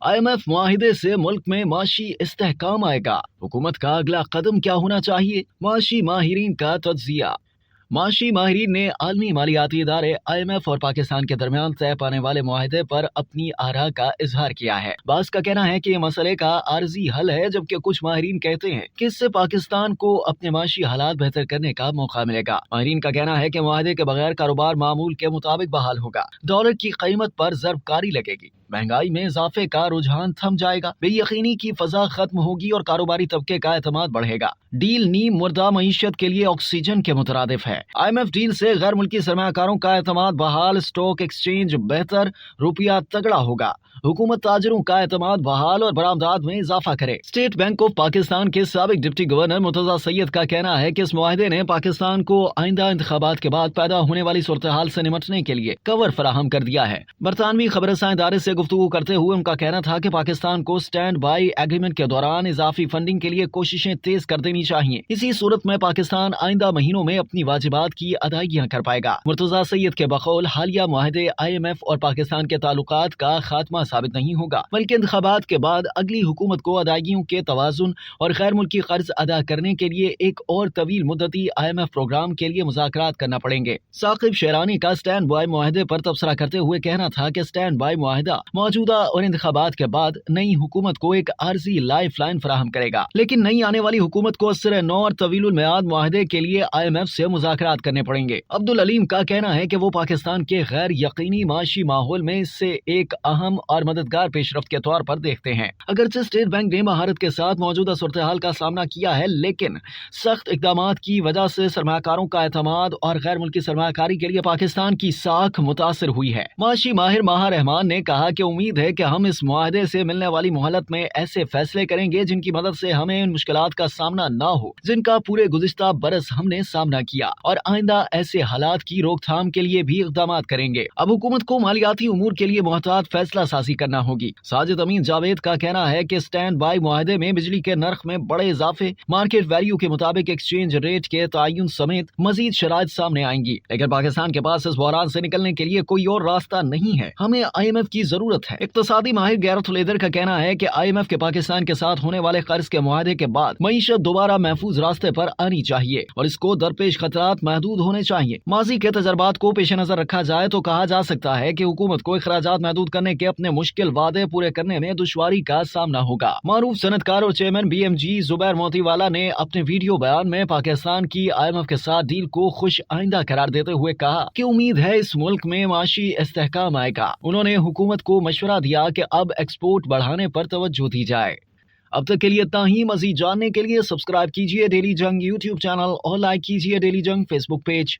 IMF मुआहिदे से मुल्क में माशी इस्तेहकाम आएगा। हुकूमत का अगला कदम क्या होना चाहिए? माशी माहिरीन का तज्जिया। माशी माहिरीन ने आलमी मालियाती इदारे IMF और पाकिस्तान के दरमियान तय पाने वाले मुआहिदे पर अपनी आरा का इजहार किया है। बास का कहना है कि ये मसले का आर्जी हल है, जबकि कुछ माहिरीन कहते हैं कि इससे पाकिस्तान को अपने माशी हालात बेहतर करने का मौका मिलेगा। माहिरीन का कहना है कि मुआहिदे के बगैर कारोबार मामूल के मुताबिक बहाल होगा, डॉलर की कीमत पर ज़रबकारी लगेगी, महंगाई में इजाफे का रुझान थम जाएगा, बेयकीनी की फजा खत्म होगी और कारोबारी तबके का एतमाद बढ़ेगा। डील नीम मुर्दा मईशत के लिए ऑक्सीजन के मुतरादिफ है। IMF डील से गैर मुल्की सरमायाकारों का एतमाद बहाल, स्टॉक एक्सचेंज बेहतर, रुपया तगड़ा होगा, हुकूमत ताजरों का एतमाद बहाल और बरामदात में इजाफा करे। स्टेट बैंक ऑफ पाकिस्तान के साबिक डिप्टी गवर्नर मुर्तजा सैयद का कहना है कि इस मुआहिदे ने पाकिस्तान को आइंदा इंतखाबात के बाद पैदा होने वाली सूरत हाल से निमटने के लिए कवर फराहम कर दिया है। बरतानवी खबरसां इदारे से गुफ्तगू करते हुए उनका कहना था कि पाकिस्तान को स्टैंड बाई एग्रीमेंट के दौरान इजाफी फंडिंग के लिए कोशिशें तेज कर देनी चाहिए। इसी सूरत में पाकिस्तान आइंदा महीनों में अपनी वाजिबात की अदायगियां कर पाएगा। मुर्तजा सैयद के बकौल हालिया मुआहिदे IMF और पाकिस्तान के ताल्लुकात का खात्मा साबित नहीं होगा, बल्कि इंतखाबात के बाद अगली हुकूमत को अदायगियों के तवाजुन और गैर मुल्की कर्ज अदा करने के लिए एक और तवील मुद्दती IMF प्रोग्राम के लिए मुज़ाकरात करना पड़ेंगे। साकिब शेरानी का स्टैंड बाई मुआहिदे पर तबसरा करते हुए कहना था कि स्टैंड बाई मुआहिदा मौजूदा और इंतखाबात के बाद नई हुकूमत को एक आर्जी लाइफ लाइन फराहम करेगा, लेकिन नई आने वाली हुकूमत को असर नौ और तवीलुल मियाद मुआहिदे के लिए IMF से मुज़ाकरात करने पड़ेंगे। अब्दुल अलीम का कहना है कि वो पाकिस्तान के गैर यकीनी माशी माहौल में इससे एक अहम और मददगार पेशरफ्त के तौर पर देखते हैं। अगरचे स्टेट बैंक ने महारत के साथ मौजूदा सूरत हाल का सामना किया है, लेकिन सख्त इकदामात की वजह से सरमाकारों का एतमाद और गैर मुल्की सरमाकारी के लिए पाकिस्तान की साख मुतासर हुई है। माशी माहिर माहा रहमान ने कहा कि उम्मीद है कि हम इस मुआहदे से मिलने वाली मोहलत में ऐसे फैसले करेंगे जिनकी मदद से हमें इन मुश्किलात का सामना न हो जिनका पूरे गुज़िश्ता बरस हमने सामना किया, और आइंदा ऐसे हालात की रोकथाम के लिए भी इकदामात करेंगे। अब हुकूमत को मालियाती उमूर के लिए मोहतात फैसला साजी करना होगी। साजिद अमीन जावेद का कहना है कि स्टैंड बाई मुआहदे में बिजली के नर्ख में बड़े इजाफे, मार्केट वैल्यू के मुताबिक एक्सचेंज रेट के तयन समेत मजीद शराइत सामने आएंगी, लेकिन पाकिस्तान के पास इस बहरान से निकलने के लिए कोई और रास्ता नहीं है। हमें IMF की जरूरत है। इक्तसादी माहिर गैरत लेदर का कहना है कि IMF के पाकिस्तान के साथ होने वाले कर्ज के मुआहदे के बाद मईशत दोबारा महफूज रास्ते पर आनी चाहिए और इसको दरपेश खतरात महदूद होने चाहिए। माजी के तजर्बात को पेश नजर रखा जाए तो कहा जा सकता है कि हुकूमत को अखराजात महदूद करने के अपने मुश्किल वादे पूरे करने में दुश्वारी का सामना होगा। मारूफ सनतकार और चेयरमैन BMG जुबैर मोतीवाला ने अपने वीडियो बयान में पाकिस्तान की IMF के साथ डील को खुश आइंदा करार देते हुए कहा कि उम्मीद है इस मुल्क में माशी इस्तेहकाम आएगा। उन्होंने हुकूमत को मशवरा दिया कि अब एक्सपोर्ट बढ़ाने पर तवज्जो दी जाए। अब तक के लिए इतना ही। मजीद जानने के लिए सब्सक्राइब कीजिए डेली जंग YouTube चैनल और लाइक कीजिए डेली जंग Facebook पेज।